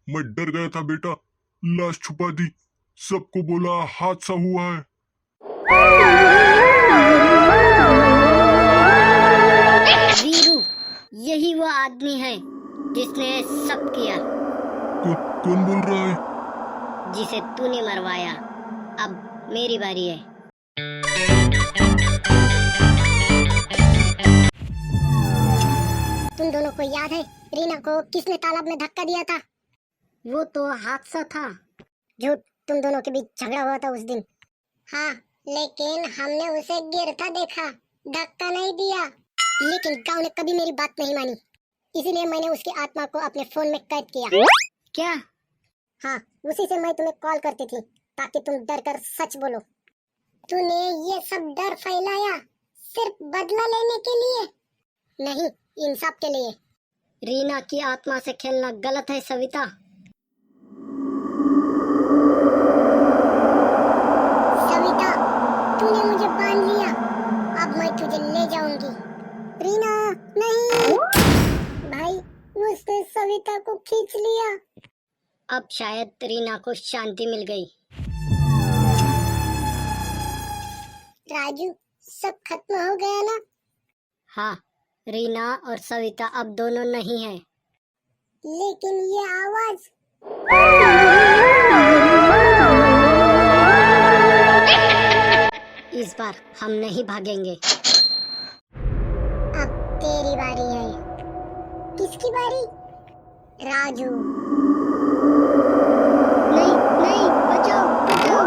मैं डर गया था बेटा, लाश छुपा दी, सबको बोला हादसा हुआ है। वीरू, यही वो आदमी है जिसने सब किया, कौन बोल रहा है? जिसे तूने मरवाया। अब मेरी बारी है। तुम दोनों को याद है रीना को किसने तालाब में धक्का दिया था? वो तो हादसा था। झूठ, तुम दोनों के बीच झगड़ा हुआ था उस दिन। हाँ, लेकिन हमने उसे गिरता देखा, धक्का नहीं दिया। लेकिन गांव ने कभी मेरी बात नहीं मानी, इसीलिए मैंने उसकी आत्मा को अपने फोन में कैद किया। क्या? हाँ, उसी से मैं तुम्हें कॉल करती थी ताकि तुम डर कर सच बोलो। तूने ये सब डर फैलाया सिर्फ बदला लेने के लिए नहीं, इंसाफ के लिए। रीना की आत्मा से खेलना गलत है सविता। सविता, तूने मुझे बांध लिया, अब मैं तुझे ले जाऊंगी। रीना, नहीं। भाई, उसने सविता को खींच लिया। अब शायद रीना को शांति मिल गई। राजू, सब खत्म हो गया ना? हाँ, रीना और सविता अब दोनों नहीं है। लेकिन ये आवाज, इस बार हम नहीं भागेंगे। अब तेरी बारी है। किसकी बारी? राजू। नहीं नहीं, बचाओ बचाओ।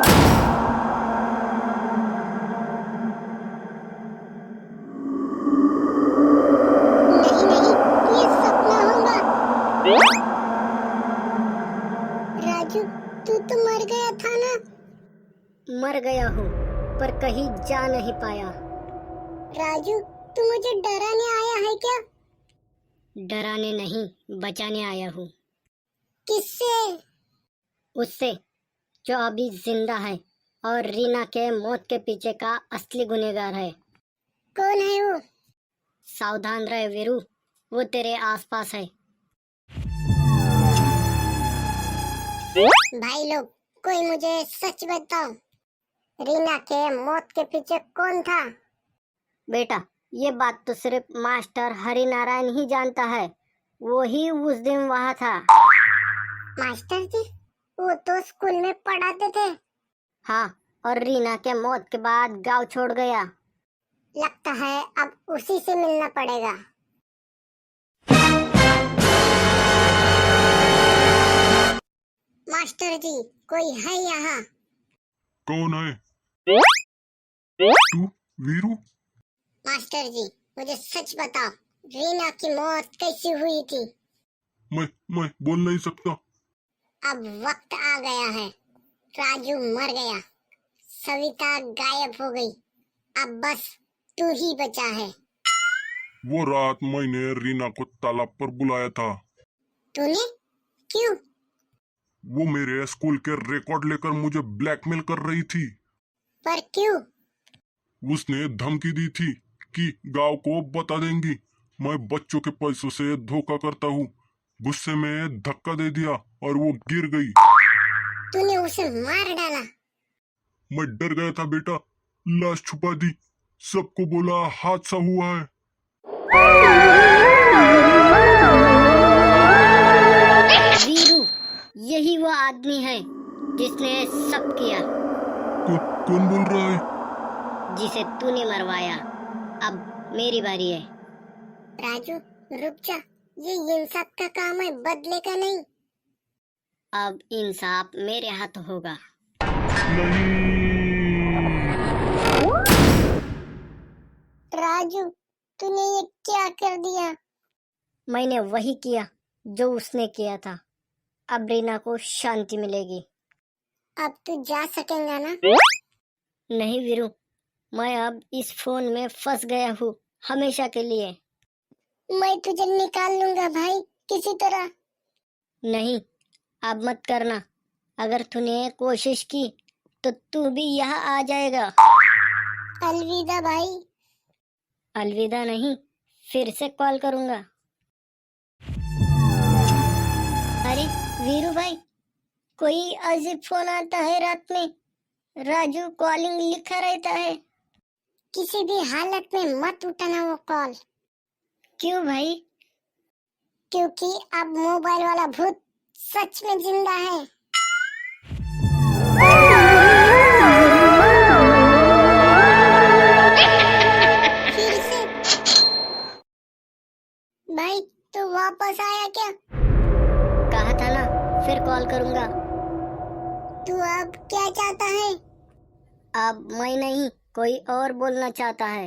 नहीं नहीं, ये सपना होगा। राजू, तू तो मर गया था ना? मर गया हूँ, पर कहीं जा नहीं पाया। राजू, तू मुझे डराने आया है क्या? डराने नहीं, बचाने आया हूँ। किससे? उससे जो अभी जिंदा है और रीना के मौत के पीछे का असली गुनहगार है। कौन है वो? सावधान रहे वीरू, वो तेरे आसपास है। भाई लोग, कोई मुझे सच बताओ, रीना के मौत के पीछे कौन था? बेटा, ये बात तो सिर्फ मास्टर हरिनारायण ही जानता है। वो ही उस दिन वहाँ था। मास्टर जी? वो तो स्कूल में पढ़ाते थे। हाँ, और रीना के मौत के बाद गांव छोड़ गया। लगता है अब उसी से मिलना पड़ेगा। मास्टर जी, कोई है यहाँ? कौन है? तू वीरू? मास्टर जी, मुझे सच बताओ, रीना की मौत कैसी हुई थी? मैं बोल नहीं सकता। अब वक्त आ गया है। राजू मर गया, सविता गायब हो गई, अब बस तू ही बचा है। वो रात मैंने रीना को तालाब पर बुलाया था। तूने? क्यों? वो मेरे स्कूल के रिकॉर्ड लेकर मुझे ब्लैकमेल कर रही थी। पर क्यों? उसने धमकी दी थी कि गांव को बता देंगी मैं बच्चों के पैसों से धोखा करता हूँ। गुस्से में धक्का दे दिया और वो गिर गई। तूने उसे मार डाला? मैं डर गया था बेटा, लाश छुपा दी, सबको बोला हादसा हुआ है। वीरू, यही वो आदमी है जिसने सब किया, कौन बोल रहा है? जिसे तूने मरवाया। अब मेरी बारी है। राजू, रुक जा, ये इंसाफ का काम है, बदले का नहीं। अब इंसाफ मेरे हाथ होगा। राजू, तूने ये क्या कर दिया? मैंने वही किया जो उसने किया था। अब रीना को शांति मिलेगी। अब तू जा सकेगा ना? नहीं वीरू, मैं अब इस फोन में फंस गया हूँ हमेशा के लिए। मैं तुझे निकाल लूंगा भाई, किसी तरह। नहीं, अब मत करना। अगर तूने कोशिश की तो तू भी यहाँ आ जाएगा। अलविदा भाई। अलविदा नहीं, फिर से कॉल करूँगा। अरे वीरू भाई, कोई अजीब फोन आता है रात में। राजू कॉलिंग लिखा रहता है। किसी भी हालत में मत उठाना वो कॉल, क्यों भाई? क्योंकि अब मोबाइल वाला भूत सच में जिंदा है। फिर से भाई, तू वापस आया क्या? कहा था ना, फिर कॉल करूंगा। तू अब क्या चाहता है? अब मैं नहीं, कोई और बोलना चाहता है।